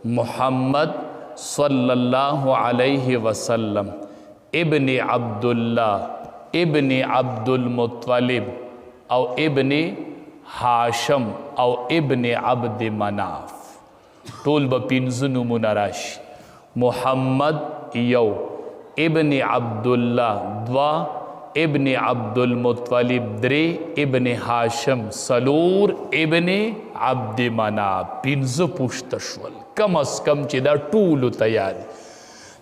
محمد صلی اللہ علیہ وسلم ابن عبداللہ ابن عبد المطلب او ابن ہاشم او ابن عبد مناف ټول به پنځه نومونه راشي. محمد یو، ابن عبدالله دوا، ابن عبد المطلب درې، ابن هاشم څلور، ابن عبد مناف پنځه پوښته شول. کم از کم چې دا ټولو ته یاد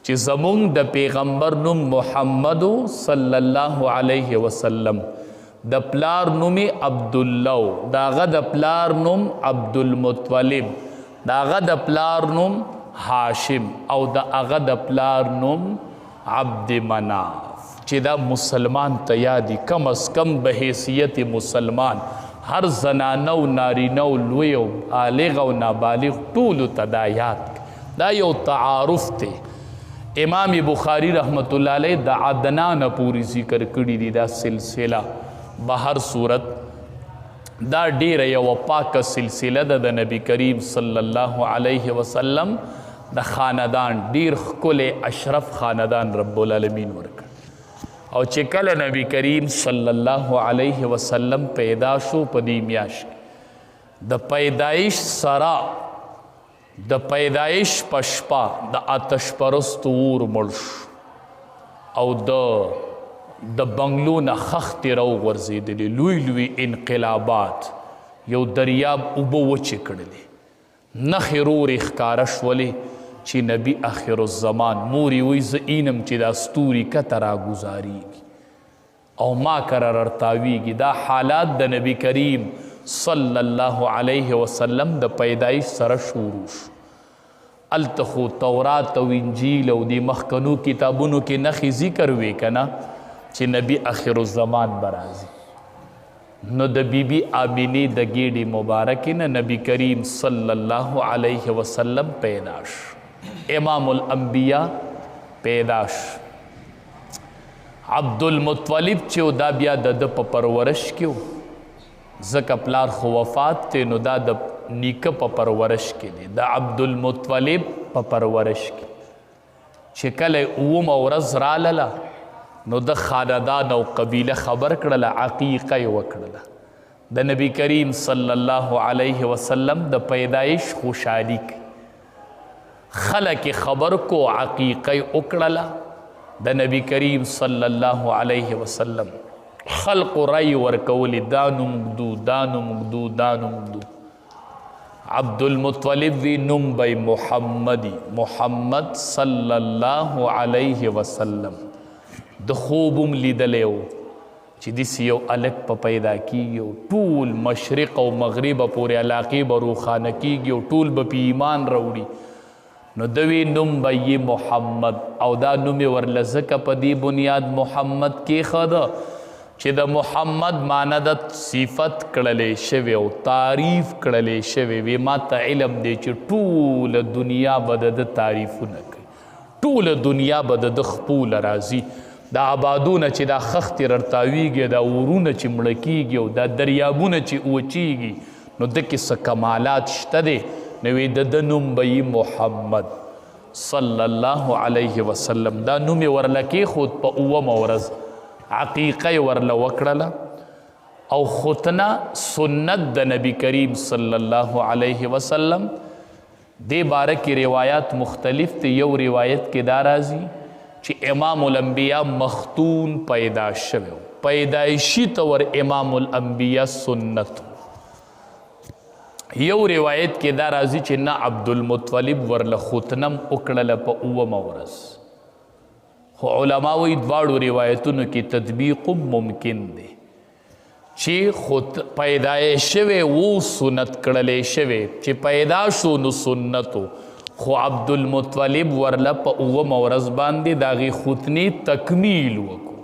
چې زمونږ د پیغمبر نوم محمد صلی الله علیه وسلم، د پلار نوم عبدالله، د هغه د پلار نوم عبدالمطلب، د هغه د پلار نوم هاشم او د هغه د پلار نوم عبد مناف. چې دا مسلمان ته یادي کم از کم به حیثیت مسلمان هر زنانه و نارینه و لوی و بالغ و نابالغ ټولو ته دا یاد. دا یو تعارف دی. امام بخاری رحمت الله علیه د عدنان پوری ذکر کړي دي دا سلسله. بهر صورت دا ډیره یو پاکه سلسله ده د نبی کریم صلی الله علیه وسلم د خاندان، ډیر ښکلی اشرف خاندان رب العالمین ورکړ. او چې کله نبی کریم صلی الله علیه وسلم پیدا شو په دې میاشت د پیدایش سره د پیدایش په شپه د آتش پرستو اور مړ شو او د بنګلو نه خښتې راوغورځېدلې، لوی لوی انقلابات، یو دریاب اوبه وچې کړلې، نښې رورې ښکاره شولې چې نبی آخر الزمان مورې وی زه اینم چې دا ستوري کته راګوزاریږي او ما کره ررتاویږي. دا حالات د نبی کریم صلی الله علیه وسلم د پیدایش سره شروع شو. هلته خو تورات او انجیل او د مخکنو کتابونو کې نښې ذکر وې که نه چې نبی آخر الزمان به راځي. نو د بی بی آمینې د ګیډې مبارکې نه نبی کریم صلی الله علیه وسلم پیدا شو. امام الانبیاء پیدا شو. عبدالمطلب چې دا بیا د په پرورش کې و، ځکه پلار خو وفات دی نو دا د نیکه په پرورش کې دی، د عبدالمطلب په پرورش کې. چې کله اوومه ورځ رالله نو د خاندان او قبیله خبر کړله، عقیقه یې وکړله. د نبی کریم صلی الله علیه وسلم د پیدایش خوشحالي کې خلک خبر کو، عقیقه یې وکړله د نبی کریم صلی الله علیه وسلم. خلق رای ورکولی دا نوم ږدو، دا نوم ږدو، دا نوم ږدو. عبدالمطلب وی نوم به محمدی، محمد صلی الله علیه وسلم. د خوبم لیدلی و چې داسې یو هلک په پیدا کیږي، ټول مشرق او مغرب پورې علاقې به روښانه کیږي او ټول به په ایمان راوړي. نو دوی نوم به یې محمد او دا نوم یې ورله ځکه په دې بنیاد محمد کېښوده چې د محمد معنی د صفت کړلی شوی او تعریف کړلی شوی وي. ما ته علم دی چې ټوله دنیا به د ده تعریفونه کوي، ټوله دنیا به د ده خپوله راځي. دا آبادونه چې دا خښتې ررتاویږي، دا اورونه چې مړه کیږي او دا دریابونه چې وچیږي، نو دکې څه کمالات شته دی. نو د ده نوم به یې محمد صلی الله علیه وسلم. دا نوم یې ورله کېښود په اوومه ورځ، عقیقه یې ورله وکړله او ختنه سنت د نبی کریم صلی الله علیه وسلم. دې باره کې روایات مختلف دي. یو روایت کې دا راځي چې امام الانبیاء مختون پیدا شوی، پیدایشي طور امام الانبیاء سنت. یو روایت کې دا راځي چې نه عبدالمطلب ورله ختنم وکړله په اوومه ورځ. خو علما وایي دواړو روایتونو کې تطبیق ممکن دی چې پیدایش شوی و سنت کړلی شوی، چې پیدا شو نو سنتو. خو عبدالمطلب ورله په اوومه ورځ باندې د هغې ختنې تکمیل وکړو،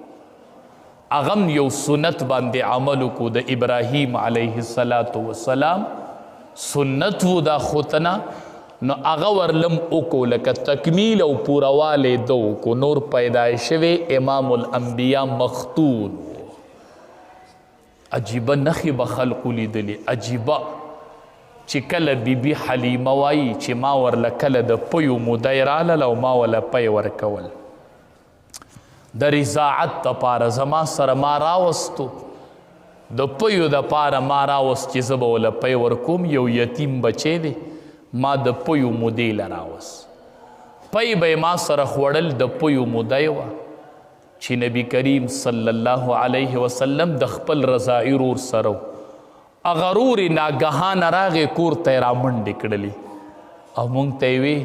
هغه هم یو سنت باندې عمل وکړو. د ابراهیم علیه السلام سنت و دا ختنه، نو هغه ورلم وکړو لکه تکمیل او پوروالی ده وکړو. نور پیدای شوی امام الانبیاء مختون و. عجیبه نښې به خلقو لیدلې، عجیبه چې کله بیبي حلیمه وایي چې ما ورله کله د پیو مودی رالل او ما ورله پی ورکول د رضاعت دپاره زما سره ما راوستو د پیو دپاره ما راوست چې زه به ورله پی ورکوم یو یتیم بچی دی ما د پیو مودې له راوست پی به یې ما سره خوړل د پیو مودی وه چې نبی کریم صلی الله علیه وسلم د خپل رضاعي رور سره و هغه رور یې ناګهانه راغې کور ته یې رامنډې کړلې او موږ ته یې